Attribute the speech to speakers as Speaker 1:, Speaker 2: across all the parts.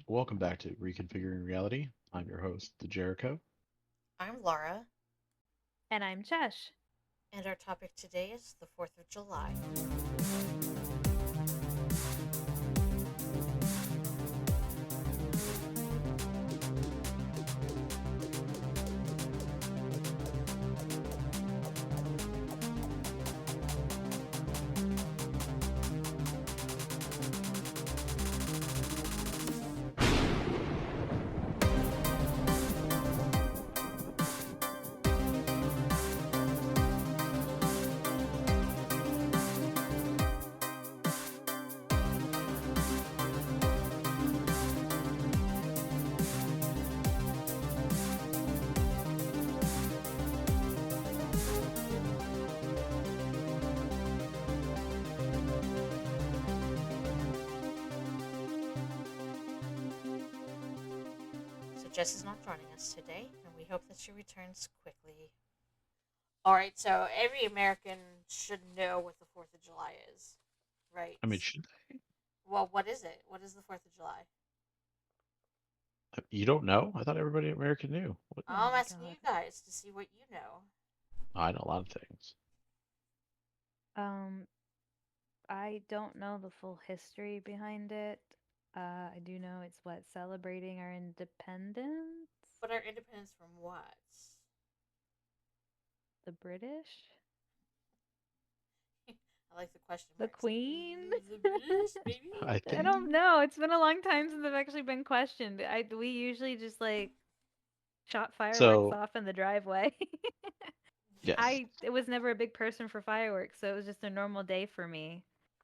Speaker 1: Welcome back to Reconfiguring Reality. I'm your host, the Jericho.
Speaker 2: I'm Laura,
Speaker 3: And I'm Chesh.
Speaker 2: and our topic today is the 4th of July. So Jess is not joining us today, and we hope that she returns quickly. Alright, so every American should know what the 4th of July is, right?
Speaker 1: I mean, should,
Speaker 2: Well, what is it? What is the 4th of July?
Speaker 1: you don't know? I thought everybody in America knew. What?
Speaker 3: Oh
Speaker 2: I'm
Speaker 3: my
Speaker 2: asking you
Speaker 3: god.
Speaker 2: guys to see what you know.
Speaker 1: I know a lot of things.
Speaker 3: Um, I don't know the full history behind it. I do know it's what celebrating our independence,
Speaker 2: But our independence from what?
Speaker 3: the British,
Speaker 2: I like the question
Speaker 3: the
Speaker 2: marks.
Speaker 3: Queen.
Speaker 2: The British, baby.
Speaker 1: I
Speaker 3: I
Speaker 1: think
Speaker 3: don't know. It's been a long time since I've actually been questioned. We usually just like shot fireworks
Speaker 1: so.
Speaker 3: off in the driveway.
Speaker 1: Yes.
Speaker 3: It was never a big person for fireworks, so it was just a normal day for me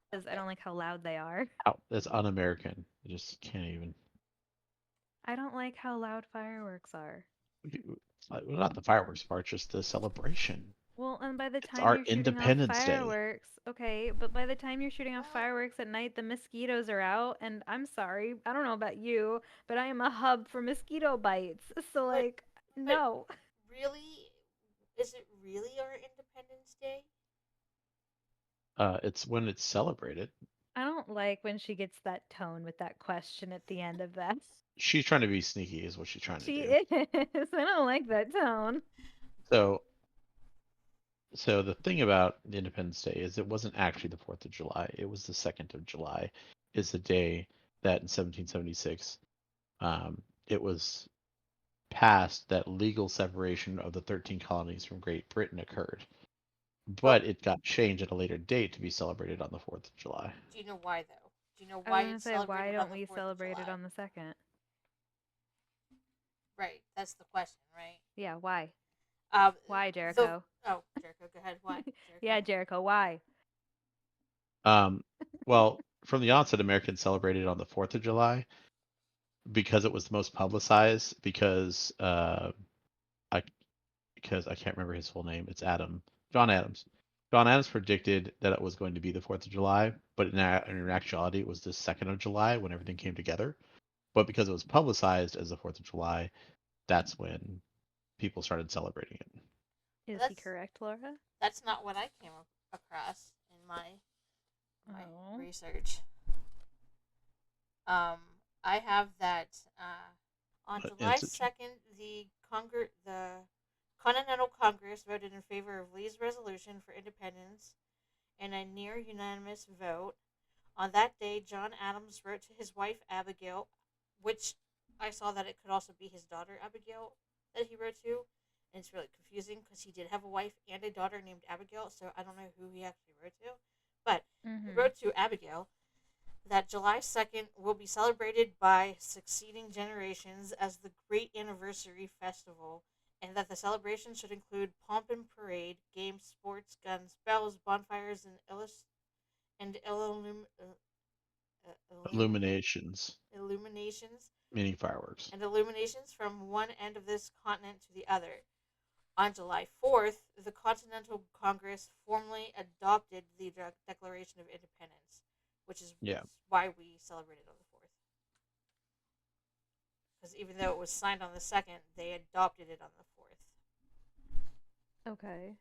Speaker 3: because I
Speaker 2: Okay.
Speaker 3: don't like how loud they are.
Speaker 1: That's un-American. I just can't even.
Speaker 3: I don't like how loud fireworks are.
Speaker 1: Well, not the fireworks part, just the celebration.
Speaker 3: Well, and by the
Speaker 1: It's
Speaker 3: time
Speaker 1: our
Speaker 3: you're shooting off
Speaker 1: Independence Day.
Speaker 3: fireworks, okay, but by the time you're shooting off
Speaker 2: What?
Speaker 3: fireworks at night, the mosquitoes are out, and I'm sorry, I don't know about you, but I am a hub for mosquito bites. So,
Speaker 2: But,
Speaker 3: like,
Speaker 2: but
Speaker 3: no.
Speaker 2: really, is it really our Independence Day?
Speaker 1: It's when it's celebrated.
Speaker 3: I don't like when she gets that tone with that question at the end of that.
Speaker 1: She's trying to be sneaky, is what she's trying to
Speaker 3: She
Speaker 1: do.
Speaker 3: is. I don't like that tone.
Speaker 1: So, so the thing about the Independence Day is it wasn't actually the 4th of July. It was the 2nd of July. Is the day that in 1776 it was passed that legal separation of the 13 colonies from Great Britain occurred,
Speaker 2: But
Speaker 1: but it got changed at a later date to be celebrated on the 4th of July.
Speaker 2: do you know why, though? Do you know
Speaker 3: I was
Speaker 2: why
Speaker 3: gonna
Speaker 2: it's
Speaker 3: say, why
Speaker 2: celebrated on
Speaker 3: don't
Speaker 2: the
Speaker 3: we
Speaker 2: 4th of
Speaker 3: celebrate it
Speaker 2: July?
Speaker 3: on the second?
Speaker 2: Right, that's the question, right?
Speaker 3: Yeah, why?
Speaker 2: Um,
Speaker 3: Why,
Speaker 2: the
Speaker 3: Jericho?
Speaker 2: oh, Jericho, go ahead. Why,
Speaker 3: Yeah,
Speaker 2: Jericho?
Speaker 3: Jericho, why?
Speaker 1: Um, well, from the onset, Americans celebrated on the 4th of July because it was the most publicized. I because I can't remember his full name. It's Adam John Adams. John Adams predicted that it was going to be the 4th of July, but in actuality, it was the 2nd of July when everything came together. But because it was publicized as the 4th of July, that's when people started celebrating it.
Speaker 3: Is he
Speaker 2: That's
Speaker 3: correct, Laura?
Speaker 2: that's not what I came across in my
Speaker 3: Oh.
Speaker 2: research. Um, I have that on
Speaker 1: But
Speaker 2: July 2nd, the Continental Congress voted in favor of Lee's resolution for independence in a near unanimous vote. On that day, John Adams wrote to his wife Abigail, which I saw that it could also be his daughter Abigail that he wrote to. And it's really confusing because he did have a wife and a daughter named Abigail, so I don't know who he actually wrote to. But he
Speaker 3: Mm-hmm.
Speaker 2: wrote to Abigail that July 2nd will be celebrated by succeeding generations as the Great Anniversary Festival, and that the celebration should include pomp and parade, games, sports, guns, bells, bonfires, and
Speaker 1: illuminations,
Speaker 2: illuminations
Speaker 1: meaning fireworks.
Speaker 2: from one end of this continent to the other. On July 4th, the Continental Congress formally adopted the Declaration of Independence, which is
Speaker 1: Yeah.
Speaker 2: why we celebrate it on the 4th. Because even though it was signed on the 2nd, they adopted it on the 4th.
Speaker 3: Okay.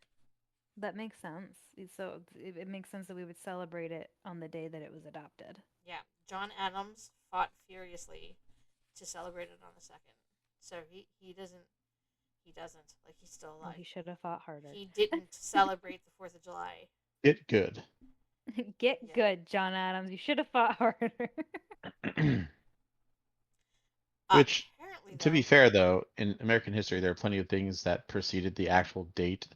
Speaker 3: That makes sense. So it makes sense that we would celebrate it on the day that it was adopted.
Speaker 2: Yeah, John Adams fought furiously to celebrate it on the second. So he doesn't like he's still
Speaker 3: Well,
Speaker 2: alive.
Speaker 3: he should have fought harder.
Speaker 2: He didn't celebrate the 4th of July.
Speaker 1: Get good.
Speaker 3: Get
Speaker 2: Yeah.
Speaker 3: good, John Adams. You should have fought harder.
Speaker 1: Which,
Speaker 2: Apparently
Speaker 1: to be
Speaker 2: though,
Speaker 1: fair, though, in American history, there are plenty of things that preceded the actual date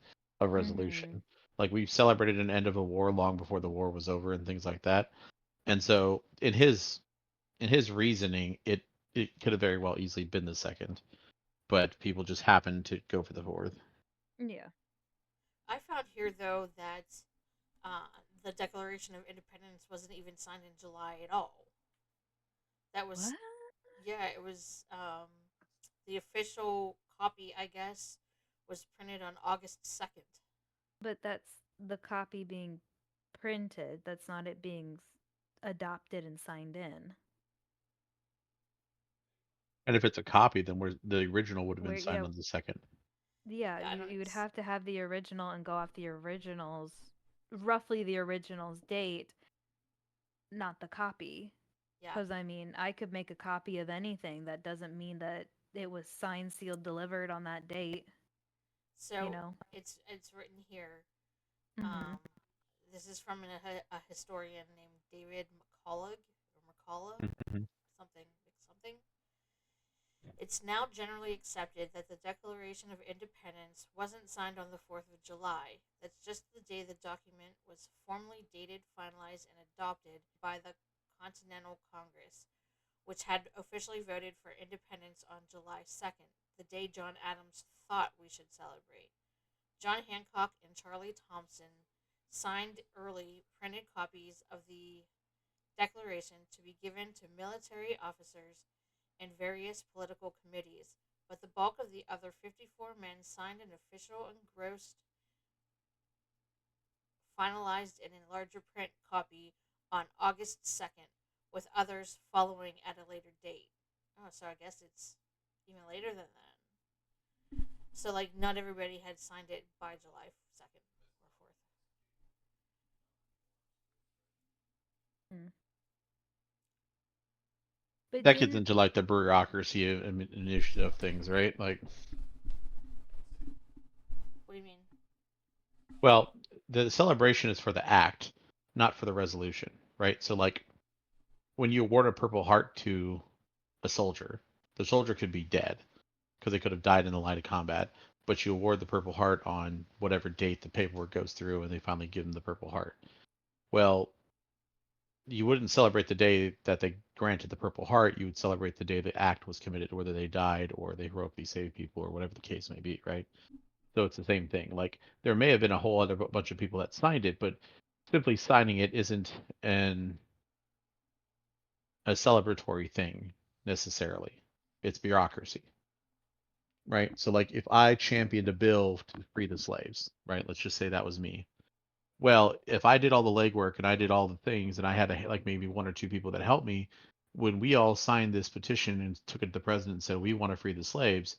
Speaker 1: of
Speaker 3: Mhm.
Speaker 1: resolution. Like we celebrated an end of a war long before the war was over and things like that. And so, in his reasoning, it could have very well easily been the second, but people just happened to go for the fourth.
Speaker 3: Yeah.
Speaker 2: I found here though that uh, the Declaration of Independence wasn't even signed in July at all. That was
Speaker 3: What?
Speaker 2: yeah, it was the official copy, I guess, was printed on August 2nd.
Speaker 3: But that's the copy being printed. That's not it being adopted and signed in.
Speaker 1: And if it's a copy, then the original would have been
Speaker 3: Where
Speaker 1: signed
Speaker 3: yeah,
Speaker 1: on the second.
Speaker 3: yeah,
Speaker 2: Yeah, I don't.
Speaker 3: you would have to have the original and go off the original's roughly the original's date, not the copy.
Speaker 2: Yeah.
Speaker 3: Cuz I mean, I could make a copy of anything. That doesn't mean that it was signed, sealed, delivered on that date, you
Speaker 2: So
Speaker 3: know.
Speaker 2: it's written here.
Speaker 3: Mhm.
Speaker 2: Um, this is from a historian named David McCullough or McCullough,
Speaker 1: Mhm.
Speaker 2: something something. It's now generally accepted that the Declaration of Independence wasn't signed on the 4th of July. That's just the day the document was formally dated, finalized, and adopted by the Continental Congress, which had officially voted for independence on July 2nd, the day John Adams thought we should celebrate. John Hancock and Charlie Thompson signed early printed copies of the Declaration to be given to military officers and various political committees, but the bulk of the other 54 men signed an official engrossed, finalized, and in larger print copy on August 2nd, with others following at a later date. Oh, so I guess it's even later than that. So, like, not everybody had signed it by July 2nd or 4th.
Speaker 3: Mm. But
Speaker 1: That gets
Speaker 3: didn't
Speaker 1: into like the bureaucracy and initiative of things, right? Like,
Speaker 2: What do you mean?
Speaker 1: well, the celebration is for the act, not for the resolution, right? So, like, when you award a Purple Heart to a soldier, the soldier could be dead because they could have died in the line of combat, but you award the Purple Heart on whatever date the paperwork goes through and they finally give them the Purple Heart. Well, you wouldn't celebrate the day that they granted the Purple Heart. You would celebrate the day the act was committed, whether they died or they heroically saved people or whatever the case may be, right? So it's the same thing. Like there may have been a whole other bunch of people that signed it, but simply signing it isn't an a celebratory thing necessarily. It's bureaucracy, right? So like if I championed a bill to free the slaves, right? Let's just say that was me. Well, if I did all the legwork and I did all the things and I had like maybe one or two people that helped me, when we all signed this petition and took it to the president and said we want to free the slaves,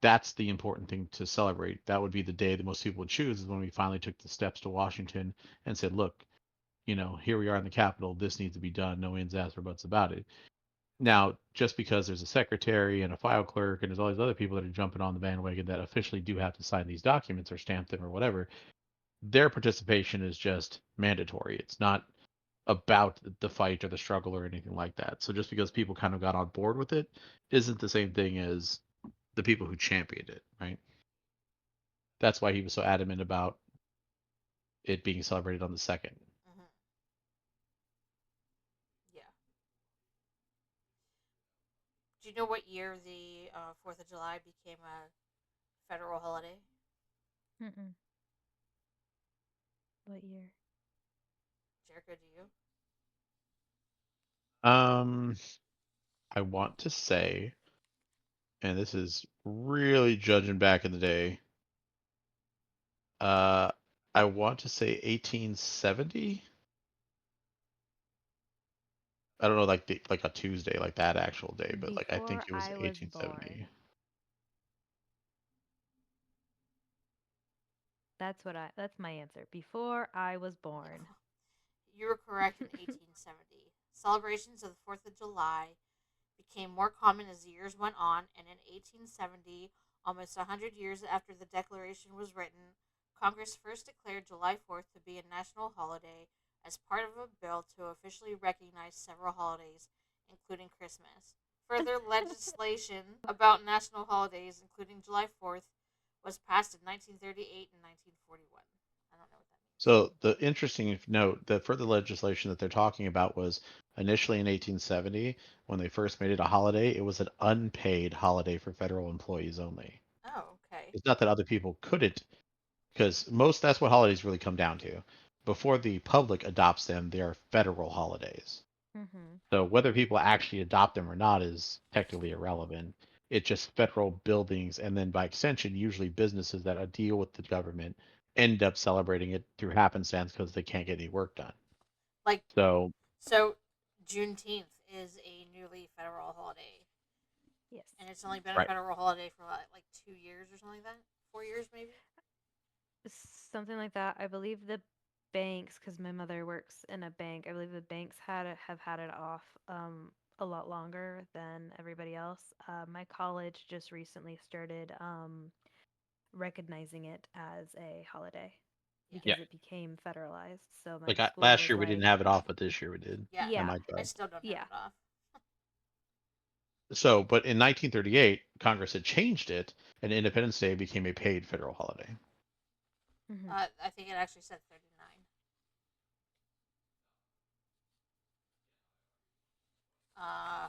Speaker 1: that's the important thing to celebrate. That would be the day that most people would choose is when we finally took the steps to Washington and said, look, here we are in the Capitol. This needs to be done. No ands, asked, or buts about it. Now, just because there's a secretary and a file clerk and there's all these other people that are jumping on the bandwagon that officially do have to sign these documents or stamp them or whatever, their participation is just mandatory. It's not about the fight or the struggle or anything like that. So just because people kind of got on board with it isn't the same thing as the people who championed it, right? That's why he was so adamant about it being celebrated on the second.
Speaker 2: Mm-hmm. Yeah. Do you know what year the 4th of July became a federal holiday?
Speaker 3: Mm-mm. What year?
Speaker 2: Jericho, do you?
Speaker 1: Um, I want to say, and this is really judging back in the day. Uh, I want to say 1870. I don't know, like a Tuesday, like that actual day, but like I think
Speaker 3: Before
Speaker 1: it was
Speaker 3: I was
Speaker 1: 1870.
Speaker 3: born. That's my answer. Before I was born.
Speaker 2: You were correct in 1870. Celebrations of the 4th of July became more common as the years went on, and in 1870, almost 100 years after the Declaration was written, Congress first declared July 4th to be a national holiday as part of a bill to officially recognize several holidays, including Christmas. Further legislation about national holidays, including July 4th, was passed in 1938 and 1941. I don't know what that means.
Speaker 1: So the interesting note, the further legislation that they're talking about was initially in 1870 when they first made it a holiday. It was an unpaid holiday for federal employees only.
Speaker 2: Oh, okay.
Speaker 1: It's not that other people couldn't, because most that's what holidays really come down to. Before the public adopts them, they are federal holidays.
Speaker 3: Mm-hmm.
Speaker 1: So whether people actually adopt them or not is technically irrelevant. It's just federal buildings, and then by extension, usually businesses that deal with the government end up celebrating it through happenstance because they can't get any work done.
Speaker 2: Like,
Speaker 1: So
Speaker 2: so Juneteenth is a newly federal holiday,
Speaker 3: Yes.
Speaker 2: and it's only been a
Speaker 1: right,
Speaker 2: federal holiday for like 2 years or something like that. 4 years, maybe.
Speaker 3: Something like that. I believe the banks, because my mother works in a bank, I believe the banks have had it off a lot longer than everybody else. My college just recently started recognizing it as a holiday
Speaker 2: Yeah.
Speaker 1: yeah,
Speaker 3: because it became federalized. So my
Speaker 1: like
Speaker 3: school
Speaker 1: last
Speaker 3: was
Speaker 1: year we didn't
Speaker 3: like,
Speaker 1: have it off, but this year we did
Speaker 2: Yeah.
Speaker 1: at
Speaker 3: yeah,
Speaker 1: my
Speaker 2: I
Speaker 1: job.
Speaker 2: still don't have
Speaker 3: yeah.
Speaker 2: it off.
Speaker 1: So, but in 1938, Congress had changed it, and Independence Day became a paid federal holiday.
Speaker 3: Hmm.
Speaker 2: I think it actually said 39. Uh,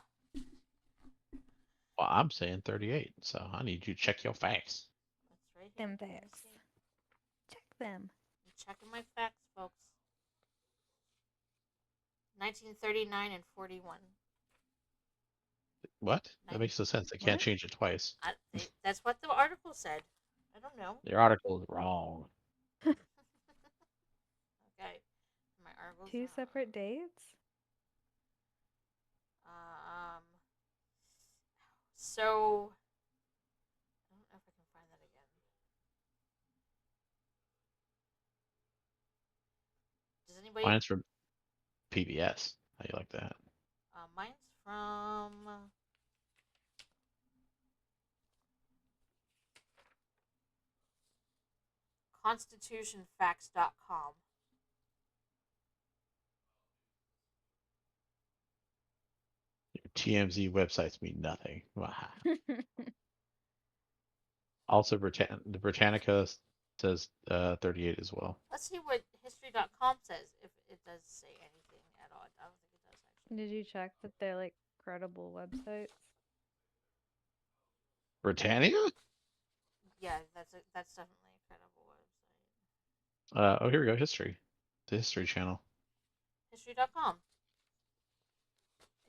Speaker 1: Well, I'm saying 38, so I need you to check your facts.
Speaker 2: that's right here.
Speaker 3: Them
Speaker 2: Let me
Speaker 3: facts.
Speaker 2: see.
Speaker 3: Check them.
Speaker 2: I'm checking my facts, folks. 1939 and 41.
Speaker 1: What? That
Speaker 2: Nine,
Speaker 1: makes no sense. They can't
Speaker 3: What?
Speaker 1: change it twice.
Speaker 2: that's what the article said. I don't know.
Speaker 1: Your article is wrong.
Speaker 2: Okay, my article's
Speaker 3: Two separate dates?
Speaker 2: so I don't know if I can find that again. Does anybody?
Speaker 1: Mine's from PBS. How you like that?
Speaker 2: Mine's from constitutionfacts.com.
Speaker 1: Your TMZ websites mean nothing. Also, the Britannica says 38 as well.
Speaker 2: Let's see what history.com says, if it does say anything at all. I don't think it does, actually.
Speaker 3: Did you check that they're like credible websites?
Speaker 1: Britannia?
Speaker 2: Yeah, that's definitely a credible website.
Speaker 1: Oh, here we go. History. The History Channel.
Speaker 2: History.com.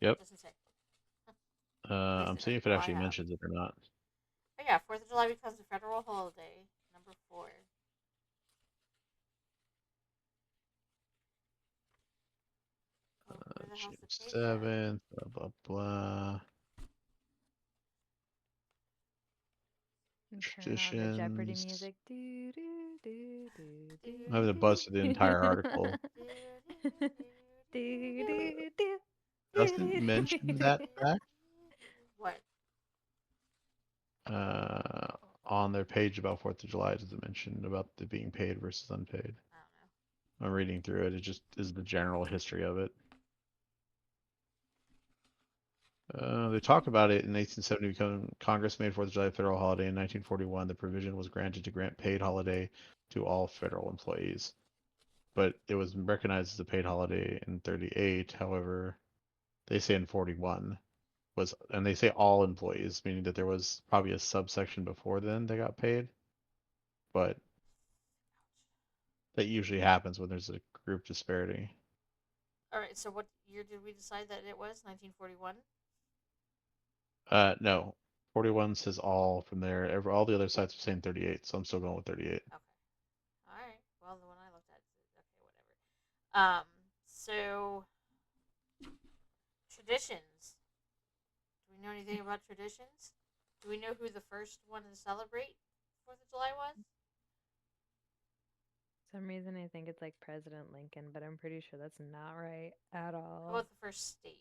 Speaker 1: Yep.
Speaker 2: It doesn't say. At least
Speaker 1: I'm
Speaker 2: it
Speaker 1: seeing
Speaker 2: doesn't
Speaker 1: if it
Speaker 2: know I
Speaker 1: actually
Speaker 2: have.
Speaker 1: mentions it or not.
Speaker 2: Oh yeah, 4th of July becomes a federal holiday. Number 4. Oh, where the
Speaker 1: June
Speaker 2: hell's the page at?
Speaker 1: 7th, blah, blah, blah.
Speaker 3: And turn on the Jeopardy
Speaker 1: Traditions.
Speaker 3: music. Do, do, do, do, do,
Speaker 1: I'm having to buzz through the
Speaker 3: do.
Speaker 1: entire article.
Speaker 3: Do, do, do,
Speaker 1: Doesn't
Speaker 3: do,
Speaker 1: mention
Speaker 3: do.
Speaker 1: that fact
Speaker 2: What?
Speaker 1: uh, on their page about 4th of July. Does it mention about the being paid versus unpaid?
Speaker 2: I don't know.
Speaker 1: I'm reading through it. It just is the general history of it. They talk about it in 1870. Congress made 4th of July a federal holiday. In 1941, the provision was granted to grant paid holiday to all federal employees, but it was recognized as a paid holiday in 38. However, they say in 41 was, and they say all employees, meaning that there was probably a subsection before then that got paid, but that usually happens when there's a group disparity.
Speaker 2: Alright, so what year did we decide that it was? 1941?
Speaker 1: No, 41 says all from there. All the other sites are saying 38, so I'm still going with 38.
Speaker 2: Okay. Alright. Well, the one I looked at, okay, whatever. So, traditions. Do we know anything about traditions? Do we know who the first one to celebrate 4th of July was?
Speaker 3: Some reason I think it's like President Lincoln, but I'm pretty sure that's not right at
Speaker 2: How
Speaker 3: all.
Speaker 2: about the first state?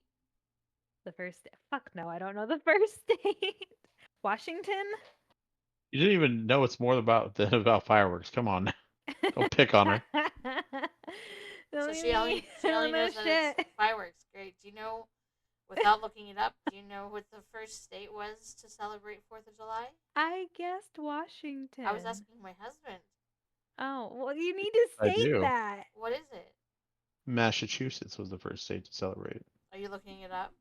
Speaker 3: The first fuck no, I don't know the first state. Washington?
Speaker 1: You didn't even know it's more about than about fireworks. Come on, don't pick on her.
Speaker 2: So
Speaker 3: Silly
Speaker 2: she
Speaker 3: me.
Speaker 2: only
Speaker 3: I
Speaker 2: she
Speaker 3: don't
Speaker 2: only
Speaker 3: know
Speaker 2: knows that it's
Speaker 3: shit.
Speaker 2: fireworks. Great. Do you know, without looking it up, do you know what the first state was to celebrate 4th of July?
Speaker 3: I guessed
Speaker 2: I was
Speaker 3: Washington.
Speaker 2: asking my husband.
Speaker 3: Oh, well, you need to
Speaker 1: I
Speaker 3: state
Speaker 1: do.
Speaker 3: that.
Speaker 2: What is it?
Speaker 1: Massachusetts was the first state to celebrate.
Speaker 2: Are you looking it up?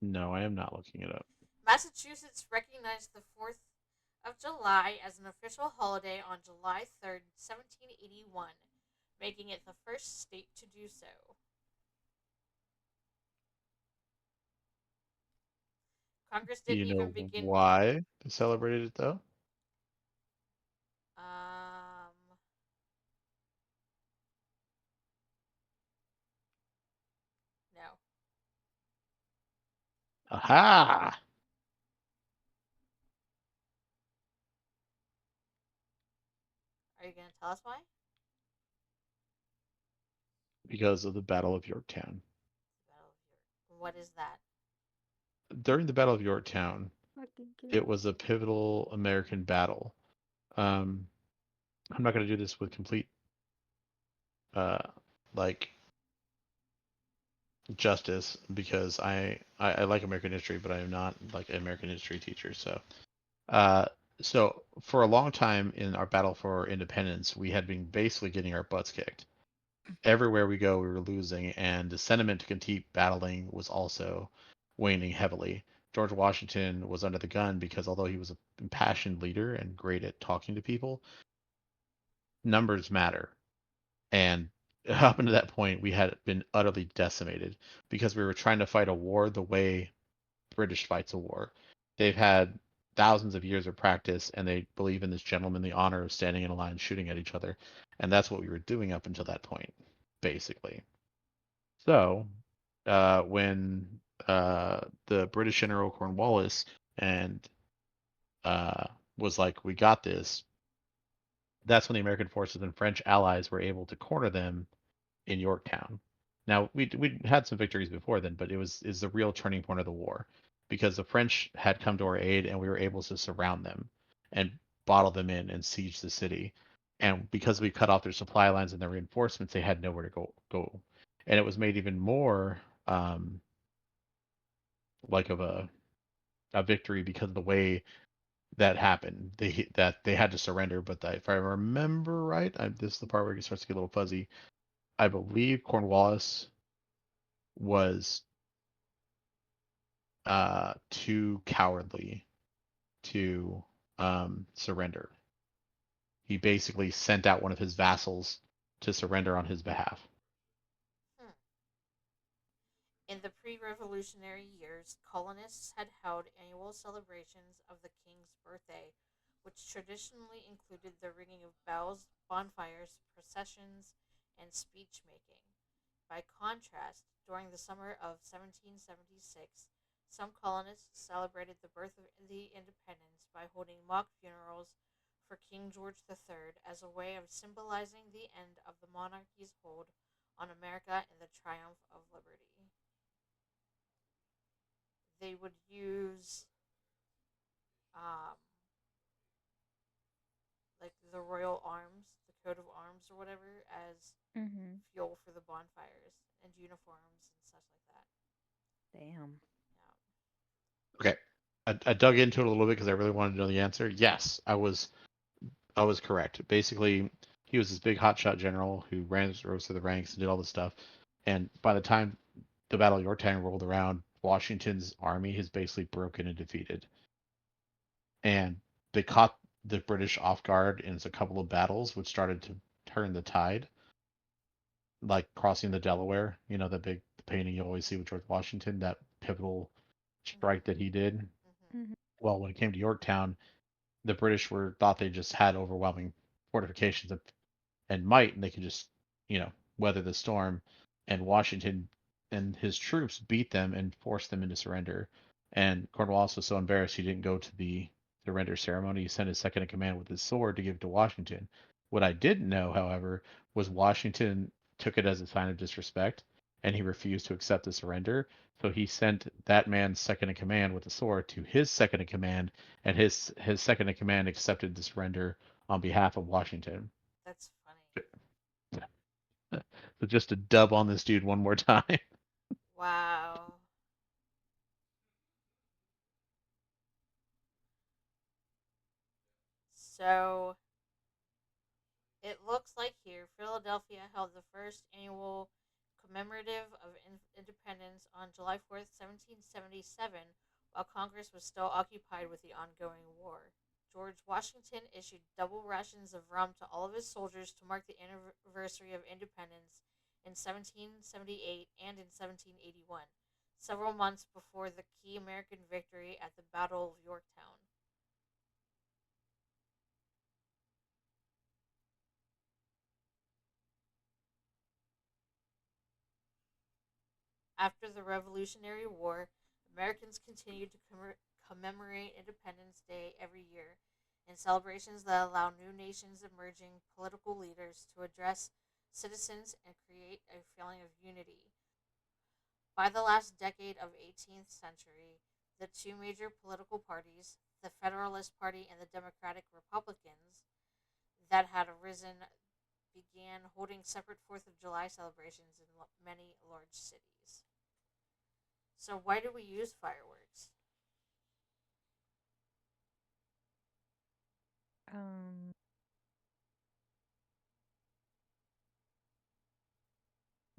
Speaker 1: No, I am not looking it up.
Speaker 2: Massachusetts recognized the 4th of July as an official holiday on July 3rd, 1781, making it the first state to do so. Congress
Speaker 1: Do
Speaker 2: didn't
Speaker 1: you
Speaker 2: even
Speaker 1: know
Speaker 2: begin.
Speaker 1: why they celebrated it though?
Speaker 2: Um, no.
Speaker 1: Aha!
Speaker 2: Are you going to tell us why?
Speaker 1: Because of the Battle of Yorktown.
Speaker 2: What is that?
Speaker 1: During the Battle of Yorktown,
Speaker 3: Fucking
Speaker 1: it
Speaker 3: kidding.
Speaker 1: was a pivotal American battle. Um, I'm not going to do this with complete uh, like justice because I like American history, but I am not like an American history teacher. Uh, so for a long time in our battle for independence, we had been basically getting our butts kicked. Everywhere we go, we were losing, and the sentiment to keep battling was also waning heavily. George Washington was under the gun because although he was an impassioned leader and great at talking to people, numbers matter. And up until that point, we had been utterly decimated because we were trying to fight a war the way British fights a war. They've had thousands of years of practice, and they believe in this gentlemanly honor of standing in a line shooting at each other. And that's what we were doing up until that point, basically. So, when the British General Cornwallis and uh, was like, "We got this," that's when the American forces and French allies were able to corner them in Yorktown. Now we had some victories before then, but it was is the real turning point of the war because the French had come to our aid and we were able to surround them and bottle them in and siege the city. And because we cut off their supply lines and their reinforcements, they had nowhere to go. And it was made even more like of a victory because of the way that happened. They had to surrender, but if I remember right, this is the part where it starts to get a little fuzzy. I believe Cornwallis was too cowardly to surrender. He basically sent out one of his vassals to surrender on his behalf.
Speaker 2: Hmm. In the pre-revolutionary years, colonists had held annual celebrations of the king's birthday, which traditionally included the ringing of bells, bonfires, processions, and speech making. By contrast, during the summer of 1776, some colonists celebrated the birth of the independence by holding mock funerals for King George III as a way of symbolizing the end of the monarchy's hold on America and the triumph of liberty. They would use um, like the royal arms, the coat of arms or whatever, as
Speaker 3: Mhm.
Speaker 2: fuel for the bonfires and uniforms and such like that.
Speaker 3: Damn.
Speaker 2: Yeah.
Speaker 1: Okay, I dug into it a little bit because I really wanted to know the answer. Yes, I was correct. Basically, he was this big hotshot general who rose through the ranks and did all this stuff. And by the time the Battle of Yorktown rolled around, Washington's army has basically broken and defeated. And they caught the British off guard in a couple of battles, which started to turn the tide, like crossing the Delaware. You know, the big painting you always see with George Washington, that pivotal strike that
Speaker 2: Mhm.
Speaker 1: he did.
Speaker 2: Mhm.
Speaker 3: Mhm.
Speaker 1: Well, when it came to Yorktown, the British were thought they just had overwhelming fortifications and might, and they could just, weather the storm. And Washington and his troops beat them and forced them into surrender. And Cornwallis was so embarrassed he didn't go to the surrender ceremony. He sent his second in command with his sword to give to Washington. What I didn't know, however, was Washington took it as a sign of disrespect and he refused to accept the surrender. So he sent that man's second in command with the sword to his second in command, and his second in command accepted the surrender on behalf of Washington.
Speaker 2: That's funny.
Speaker 1: So just to dub on this dude one more time.
Speaker 2: Wow. So it looks like here Philadelphia held the first annual commemorative of independence on July 4th, 1777, while Congress was still occupied with the ongoing war. George Washington issued double rations of rum to all of his soldiers to mark the anniversary of independence in 1778 and in 1781, several months before the key American victory at the Battle of Yorktown. After the Revolutionary War, Americans continued to commemorate Independence Day every year in celebrations that allow new nations emerging political leaders to address citizens and create a feeling of unity. By the last decade of 18th century, the two major political parties, the Federalist Party and the Democratic Republicans, that had arisen began holding separate 4th of July celebrations in many large cities. So why do we use fireworks?
Speaker 3: Um,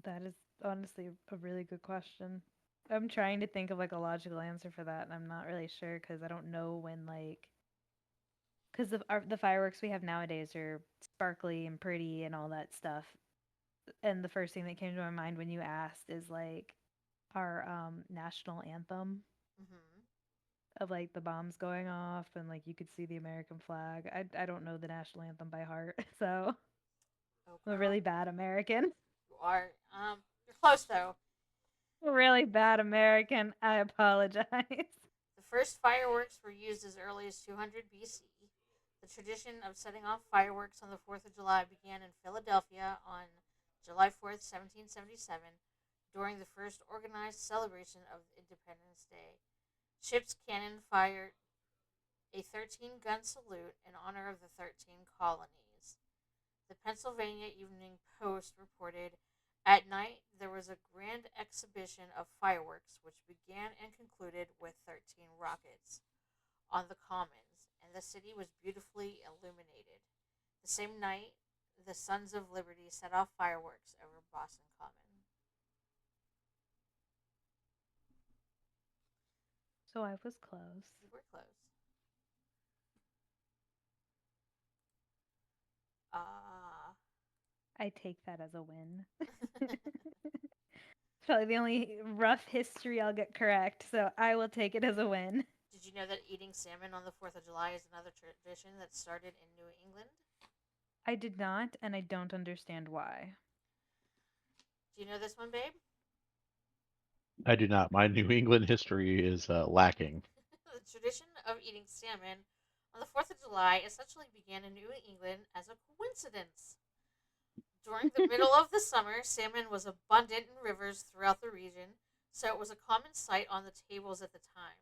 Speaker 3: that is honestly a really good question. I'm trying to think of like a logical answer for that, and I'm not really sure because I don't know when like because the fireworks we have nowadays are sparkly and pretty and all that stuff. And the first thing that came to my mind when you asked is like our national anthem
Speaker 2: Mm-hmm.
Speaker 3: of like the bombs going off and like you could see the American flag. I don't know the national anthem by heart, so I'm a
Speaker 2: Okay,
Speaker 3: really bad American.
Speaker 2: you are. You're close though.
Speaker 3: Really bad American. I apologize.
Speaker 2: The first fireworks were used as early as 200 BC. The tradition of setting off fireworks on the 4th of July began in Philadelphia on July 4th, 1777, during the first organized celebration of Independence Day. Ship's cannon fired a 13-gun salute in honor of the 13 colonies. The Pennsylvania Evening Post reported, "At night there was a grand exhibition of fireworks which began and concluded with 13 rockets on the commons, and the city was beautifully illuminated. The same night, the Sons of Liberty set off fireworks over Boston Common."
Speaker 3: So I was close.
Speaker 2: You were close. Ah.
Speaker 3: I take that as a win. Probably the only rough history I'll get correct, so I will take it as a win.
Speaker 2: Did you know that eating salmon on the 4th of July is another tradition that started in New England?
Speaker 3: I did not, and I don't understand why.
Speaker 2: Do you know this one, babe?
Speaker 1: I do not. My New England history is lacking.
Speaker 2: The tradition of eating salmon on the 4th of July essentially began in New England as a coincidence. During the middle of the summer, salmon was abundant in rivers throughout the region, so it was a common sight on the tables at the time.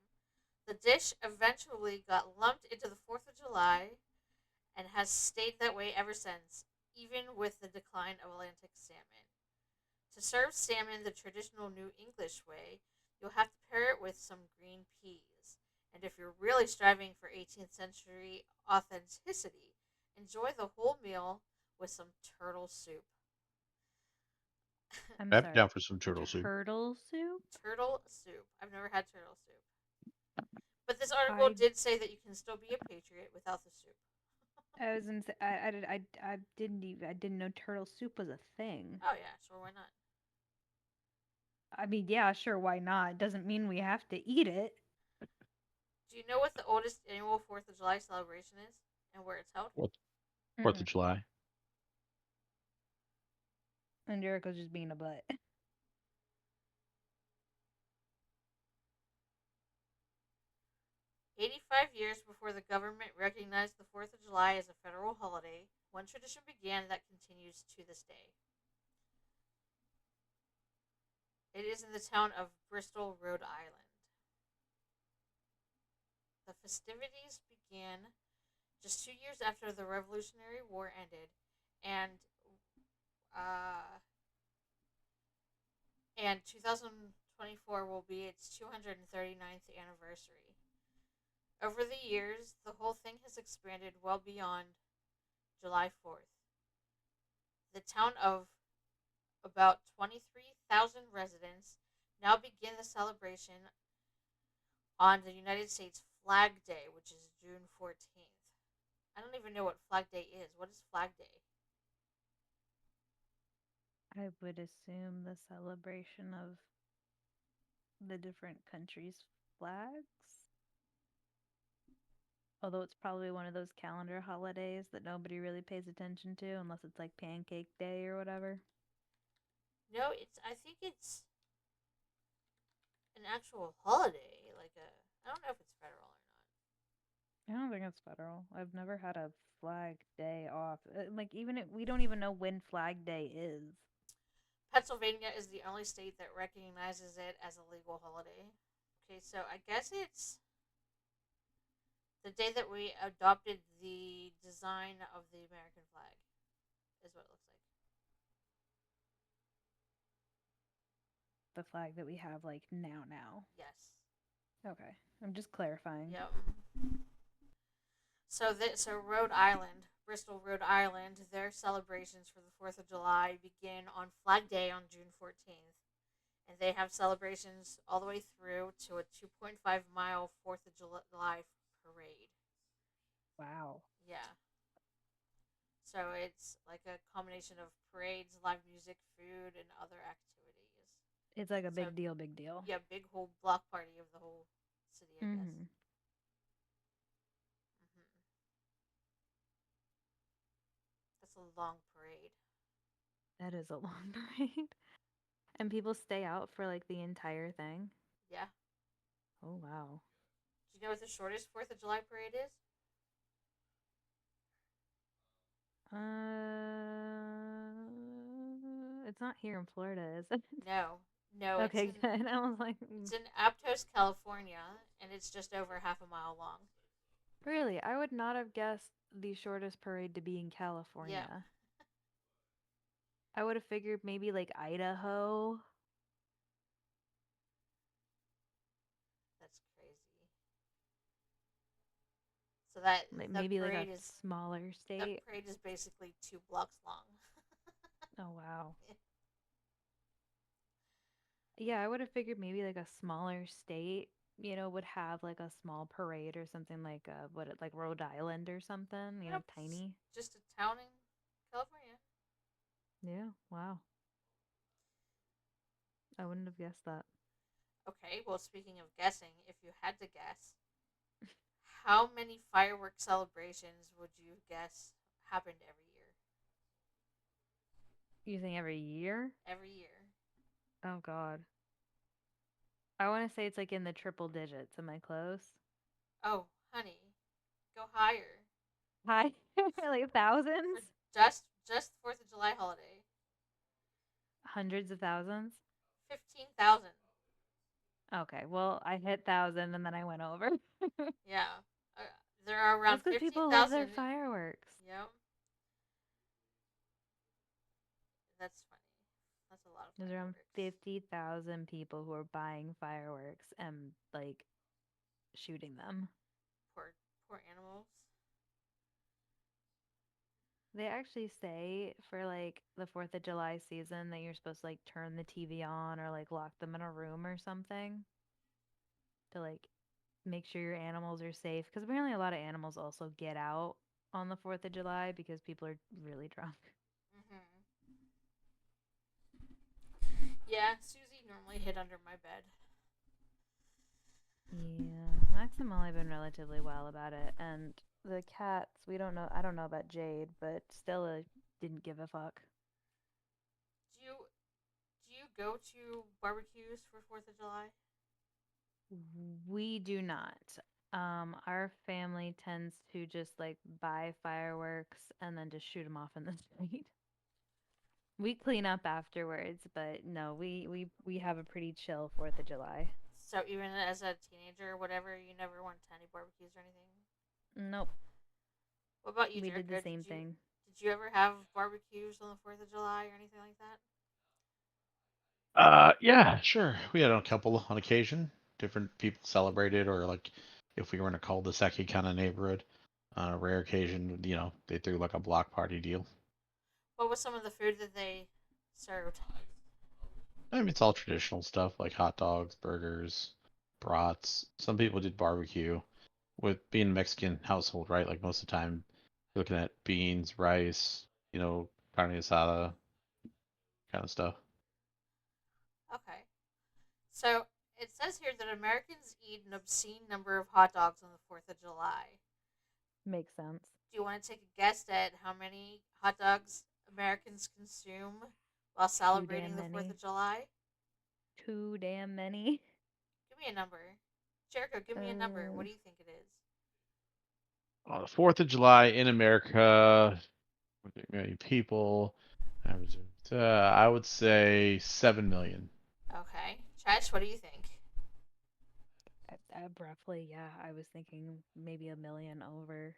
Speaker 2: The dish eventually got lumped into the 4th of July and has stayed that way ever since, even with the decline of Atlantic salmon. To serve salmon the traditional New English way, you'll have to pair it with some green peas. And if you're really striving for 18th century authenticity, enjoy the whole meal with some turtle soup.
Speaker 3: I'm
Speaker 1: I'm
Speaker 3: sorry.
Speaker 1: down for some turtle soup.
Speaker 3: Turtle soup?
Speaker 2: Turtle soup. I've never had turtle soup. But this article
Speaker 3: I
Speaker 2: did say that you can still be a patriot without the soup.
Speaker 3: I was in. I didn't even. I didn't know turtle soup was a thing.
Speaker 2: Oh, yeah, sure, why not?
Speaker 3: I mean, yeah, sure, why not? Doesn't mean we have to eat it.
Speaker 2: Do you know what the oldest annual 4th of July celebration is and where it's held?
Speaker 1: What, Fourth
Speaker 3: Mm-mm.
Speaker 1: of July.
Speaker 3: And Jericho's just being a butt.
Speaker 2: 85 years before the government recognized the 4th of July as a federal holiday, one tradition began that continues to this day. It is in the town of Bristol, Rhode Island. The festivities began just 2 years after the Revolutionary War ended, and uh, and 2024 will be its 239th anniversary. Over the years, the whole thing has expanded well beyond July 4th. The town of about 23,000 residents now begin the celebration on the United States Flag Day, which is June 14th. I don't even know what Flag Day is. What is Flag Day?
Speaker 3: I would assume the celebration of the different countries' flags. Although it's probably one of those calendar holidays that nobody really pays attention to unless it's like Pancake Day or whatever.
Speaker 2: No, it's. I think it's an actual holiday. Like a. I don't know if it's federal or not.
Speaker 3: I don't think it's federal. I've never had a Flag Day off. Like we don't even know when Flag Day is.
Speaker 2: Pennsylvania is the only state that recognizes it as a legal holiday. Okay, so I guess it's the day that we adopted the design of the American flag, is what it looks like.
Speaker 3: The flag that we have like now.
Speaker 2: Yes.
Speaker 3: Okay. I'm just clarifying.
Speaker 2: Yep. So Rhode Island, Bristol, Rhode Island, their celebrations for the 4th of July begin on Flag Day on June 14th. And they have celebrations all the way through to a 2.5-mile 4th of July parade.
Speaker 3: Wow.
Speaker 2: Yeah. So it's like a combination of parades, live music, food, and other activities.
Speaker 3: It's like a
Speaker 2: So,
Speaker 3: big deal.
Speaker 2: yeah, big whole block party of the whole city, I guess.
Speaker 3: Mhm.
Speaker 2: Hmm. That's a long parade.
Speaker 3: That is a long parade. And people stay out for like the entire thing.
Speaker 2: Yeah.
Speaker 3: Oh wow.
Speaker 2: Do you know what the shortest 4th of July parade is?
Speaker 3: It's not here in Florida, is it?
Speaker 2: No. No, it's
Speaker 3: Okay,
Speaker 2: in
Speaker 3: good. I was like,
Speaker 2: it's in Aptos, California, and it's just over half a mile long.
Speaker 3: really? I would not have guessed the shortest parade to be in
Speaker 2: Yeah,
Speaker 3: California. I would have figured maybe like Idaho,
Speaker 2: that's crazy. So that
Speaker 3: like
Speaker 2: the
Speaker 3: maybe like a
Speaker 2: parade is
Speaker 3: smaller
Speaker 2: that
Speaker 3: state.
Speaker 2: parade is basically 2 blocks long.
Speaker 3: Oh wow. Yeah, I would have figured maybe like a smaller state, would have like a small parade or something like like Rhode Island or something,
Speaker 2: Nope, it's
Speaker 3: tiny.
Speaker 2: just a town in California.
Speaker 3: Yeah, wow. I wouldn't have guessed that.
Speaker 2: Okay, well, speaking of guessing, if you had to guess, how many fireworks celebrations would you guess happened every year?
Speaker 3: You think every year?
Speaker 2: Every year.
Speaker 3: Oh God. I want to say it's like in the triple digits. Am I close?
Speaker 2: Oh, honey, go higher.
Speaker 3: Hi. Like
Speaker 2: For
Speaker 3: thousands?
Speaker 2: just 4th of July holiday,
Speaker 3: Hundreds of thousands?
Speaker 2: 15,000.
Speaker 3: Okay, well, I hit thousand and then I went over.
Speaker 2: Yeah, uh, there are
Speaker 3: That's
Speaker 2: around
Speaker 3: because
Speaker 2: fifteen
Speaker 3: people love their
Speaker 2: thousand.
Speaker 3: fireworks.
Speaker 2: Yep, that's funny. That's a lot of
Speaker 3: There's around
Speaker 2: fireworks.
Speaker 3: 50,000 people who are buying fireworks and like shooting them.
Speaker 2: Poor poor animals.
Speaker 3: They actually say for like the 4th of July season that you're supposed to like turn the TV on or like lock them in a room or something to like make sure your animals are safe. Because apparently a lot of animals also get out on the 4th of July because people are really drunk.
Speaker 2: Hmm. Yeah, Susie normally hid under my bed.
Speaker 3: Yeah, Max and Molly have been relatively well about it. And the cats, we don't know. I don't know about Jade, but Stella didn't give a fuck.
Speaker 2: Do you go to barbecues for 4th of July?
Speaker 3: We do not. Our family tends to just like buy fireworks and then just shoot them off in the street. We clean up afterwards, but no, we have a pretty chill 4th of July.
Speaker 2: So even as a teenager or whatever, you never went to any barbecues or anything.
Speaker 3: Nope,
Speaker 2: What about you,
Speaker 3: we did the
Speaker 2: Jericho?
Speaker 3: same thing.
Speaker 2: Did you ever have barbecues on the 4th of July or anything like that?
Speaker 1: Yeah, sure. We had a couple on occasion. Different people celebrated, or like if we were in a cul-de-sac kind of neighborhood, on a rare occasion, they threw like a block party deal.
Speaker 2: What was some of the food that they served?
Speaker 1: I mean, it's all traditional stuff like hot dogs, burgers, brats. Some people did barbecue. With being a Mexican household, right? Like most of the time, you're looking at beans, rice, carne asada kind of stuff.
Speaker 2: Okay. So it says here that Americans eat an obscene number of hot dogs on the 4th of July.
Speaker 3: Makes sense.
Speaker 2: Do you want to take a guess at how many hot dogs Americans consume while
Speaker 3: Too
Speaker 2: celebrating
Speaker 3: damn
Speaker 2: the 4th
Speaker 3: many.
Speaker 2: of July?
Speaker 3: Too damn many.
Speaker 2: Give me a number. Jericho, give me a number. What
Speaker 3: Uh,
Speaker 2: do you think it is?
Speaker 1: On the 4th of July in America, with a million people, I would say 7 million.
Speaker 2: Okay. Trash, what do you think?
Speaker 3: roughly, yeah. I was thinking maybe a million over.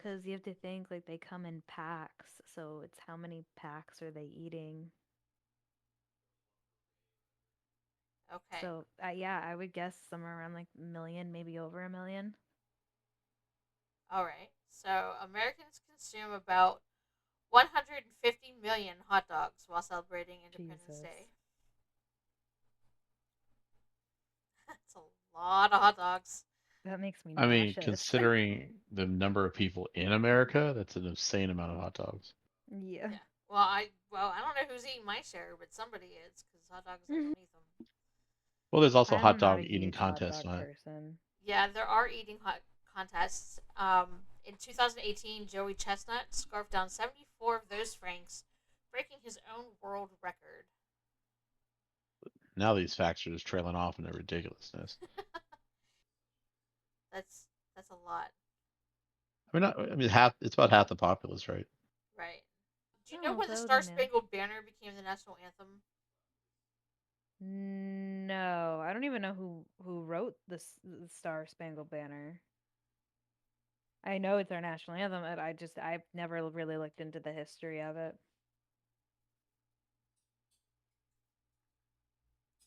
Speaker 3: Cause you have to think like they come in packs, so it's how many packs are they eating?
Speaker 2: Okay.
Speaker 3: So yeah, I would guess somewhere around like a million, maybe over a million.
Speaker 2: All right. So Americans consume about 150 million hot dogs while celebrating Independence
Speaker 3: Jesus,
Speaker 2: Day. That's a lot of hot dogs.
Speaker 3: that makes me
Speaker 1: I mean,
Speaker 3: nauseous.
Speaker 1: considering the number of people in America, that's an insane amount of hot dogs.
Speaker 3: Yeah.
Speaker 2: Yeah. Well, I don't know who's eating my share, but somebody is because hot dogs I don't eat them.
Speaker 1: Well, there's also hot
Speaker 3: I'm not
Speaker 1: dog
Speaker 3: a
Speaker 1: eating
Speaker 3: huge hot
Speaker 1: contests
Speaker 3: dog
Speaker 1: on it.
Speaker 3: person.
Speaker 2: Yeah, there are eating hot contests. In 2018, Joey Chestnut scarfed down 74 of those franks, breaking his own world record.
Speaker 1: Now these facts are just trailing off in their ridiculousness.
Speaker 2: That's a lot,
Speaker 1: I mean, half. It's about half the populace, right?
Speaker 2: right? Do you know
Speaker 3: Oh,
Speaker 2: when the
Speaker 3: slow
Speaker 2: Star
Speaker 3: down, man.
Speaker 2: Spangled Banner became the national anthem?
Speaker 3: No, I don't even know who wrote the Star Spangled Banner. I know it's our national anthem, but I've never really looked into the history of it.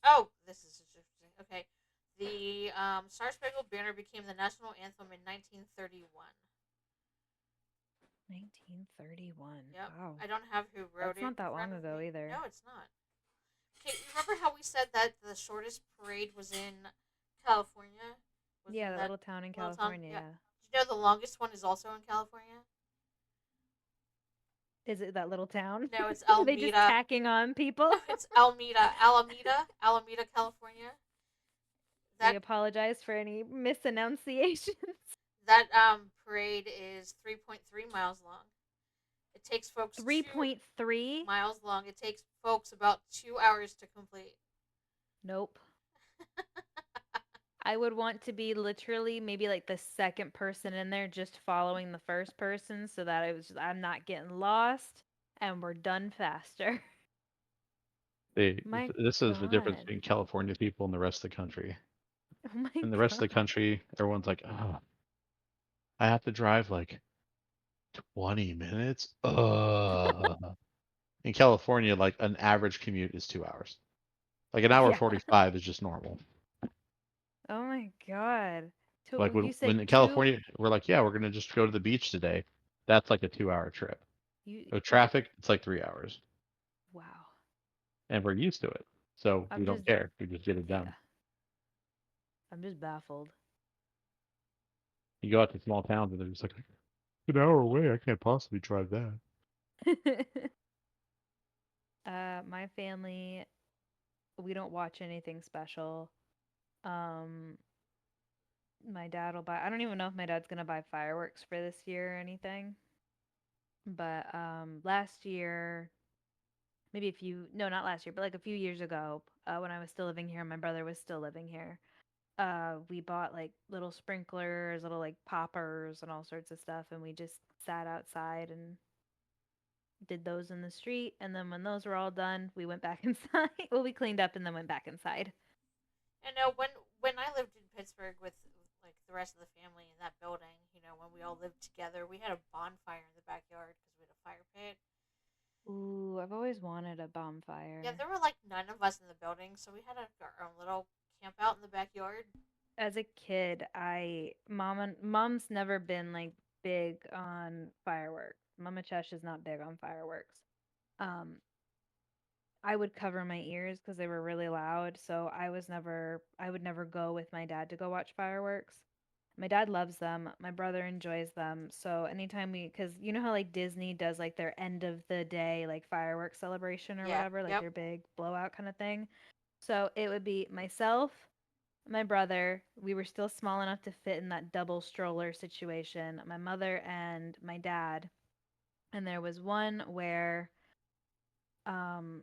Speaker 2: Oh, this is interesting. Okay, the Star Spangled Banner became the national anthem in 1931.
Speaker 3: 1931.
Speaker 2: Yep,
Speaker 3: Wow.
Speaker 2: I don't have who wrote
Speaker 3: That's
Speaker 2: it
Speaker 3: not
Speaker 2: in
Speaker 3: that
Speaker 2: front
Speaker 3: long
Speaker 2: of
Speaker 3: ago
Speaker 2: me.
Speaker 3: either.
Speaker 2: No, it's not. Okay, you remember how we said that the shortest parade was in California? Was
Speaker 3: Yeah,
Speaker 2: in
Speaker 3: that
Speaker 2: that
Speaker 3: little town in
Speaker 2: little town?
Speaker 3: California,
Speaker 2: Yeah.
Speaker 3: yeah.
Speaker 2: Did you know the longest one is also in California?
Speaker 3: Is it that little town?
Speaker 2: No, it's
Speaker 3: Are they just
Speaker 2: Alameda.
Speaker 3: tacking on people?
Speaker 2: No, it's Alameda, California.
Speaker 3: We
Speaker 2: That
Speaker 3: apologize for any mispronunciations.
Speaker 2: that parade is 3.3 miles long. It takes folks
Speaker 3: 3.3?
Speaker 2: 2 miles long. It takes folks about 2 hours to complete.
Speaker 3: Nope. I would want to be literally maybe like the second person in there just following the first person so that I'm not getting lost and we're done faster. My
Speaker 1: This is the difference
Speaker 3: god.
Speaker 1: between California people and the rest of the country.
Speaker 3: Oh my
Speaker 1: In the rest of the
Speaker 3: god.
Speaker 1: country, everyone's like, oh, I have to drive like 20 minutes. In California, like an average commute is 2 hours. Like an hour
Speaker 3: Yeah.
Speaker 1: 45 is just normal.
Speaker 3: Oh my god.
Speaker 1: Like
Speaker 3: You
Speaker 1: when
Speaker 3: said
Speaker 1: in
Speaker 3: two
Speaker 1: California, we're like, yeah, we're gonna just go to the beach today. That's like a 2 hour trip.
Speaker 3: you
Speaker 1: With traffic, it's like 3 hours,
Speaker 3: wow.
Speaker 1: and we're used to it, so we
Speaker 3: I'm
Speaker 1: don't
Speaker 3: just
Speaker 1: care. We just get it done.
Speaker 3: yeah. I'm just baffled.
Speaker 1: You go out to small towns, and they're just like an hour away. I can't possibly drive that.
Speaker 3: My family, we don't watch anything special. Um, my dad will buy. I don't even know if my dad's gonna buy fireworks for this year or anything. But last year, maybe a few, no, not last year, but like a few years ago, when I was still living here, my brother was still living here. We bought like little sprinklers, little like poppers, and all sorts of stuff, and we just sat outside and did those in the street, and then when those were all done, we went back inside. Well, we cleaned up and then went back inside.
Speaker 2: I know when I lived in Pittsburgh with like the rest of the family in that building, when we all lived together, we had a bonfire in the backyard because we had a fire pit.
Speaker 3: Ooh, I've always wanted a
Speaker 2: Yeah,
Speaker 3: bonfire.
Speaker 2: there were like none of us in the building, so we had our own little camp out in the backyard.
Speaker 3: As a kid, mom's never been like big on fireworks. Mama Chesh is not big on fireworks. Um, I would cover my ears because they were really loud, so I would never go with my dad to go watch fireworks. My dad loves them. My brother enjoys them. So anytime because you know how like Disney does like their end of the day like fireworks celebration or
Speaker 2: Yeah,
Speaker 3: whatever, like
Speaker 2: yep.
Speaker 3: their big blowout kind of thing. So it would be myself, my brother. We were still small enough to fit in that double stroller situation. My mother and my dad. And there was one where um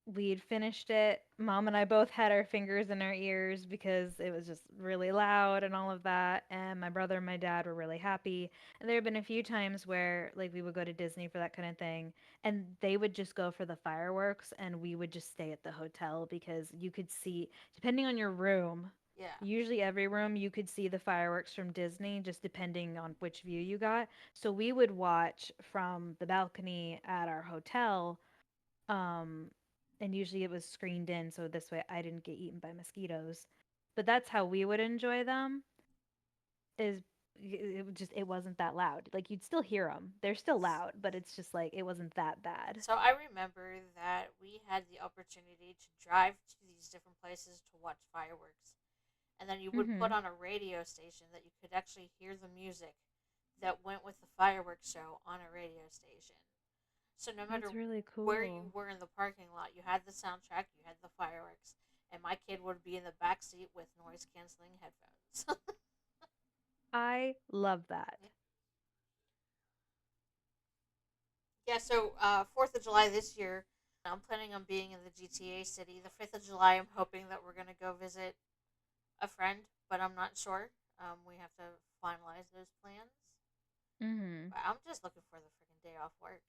Speaker 3: we'd finished it. Mom and I both had our fingers in our ears because it was just really loud and all of that. And my brother and my dad were really happy. And there have been a few times where, like, we would go to Disney for that kind of thing, and they would just go for the fireworks, and we would just stay at the hotel because you could see, depending on your room,
Speaker 2: Yeah.
Speaker 3: usually every room you could see the fireworks from Disney, just depending on which view you got. So we would watch from the balcony at our hotel, um, and usually it was screened in, so this way I didn't get eaten by mosquitoes. But that's how we would enjoy them. Is it wasn't that loud. Like you'd still hear them. They're still loud, but it's just like it wasn't that bad.
Speaker 2: So I remember that we had the opportunity to drive to these different places to watch fireworks. And then you would put
Speaker 3: Mhm.
Speaker 2: on a radio station that you could actually hear the music that went with the fireworks show on a radio station. So no matter
Speaker 3: That's really
Speaker 2: where you
Speaker 3: cool.
Speaker 2: were in the parking lot, you had the soundtrack, you had the fireworks, and my kid would be in the back seat with noise canceling headphones.
Speaker 3: I love that.
Speaker 2: Yeah, so 4th of July this year, I'm planning on being in the GTA city. The 5th of July, I'm hoping that we're going to go visit a friend, but I'm not sure. We have to finalize those plans.
Speaker 3: Mhm.
Speaker 2: But I'm just looking for the freaking day off work.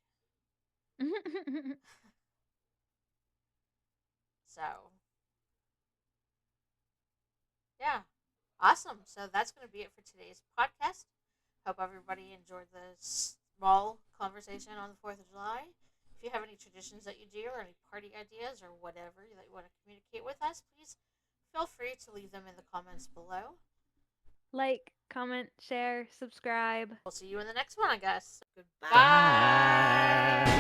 Speaker 2: So, yeah, awesome. So that's going to be it for today's podcast. Hope everybody enjoyed the small conversation on the 4th of July. If you have any traditions that you do or any party ideas or whatever that you want to communicate with us, please feel free to leave them in the comments below.
Speaker 3: Like, comment, share, subscribe.
Speaker 2: We'll see you in the next one, I guess.
Speaker 1: Bye.
Speaker 2: Goodbye.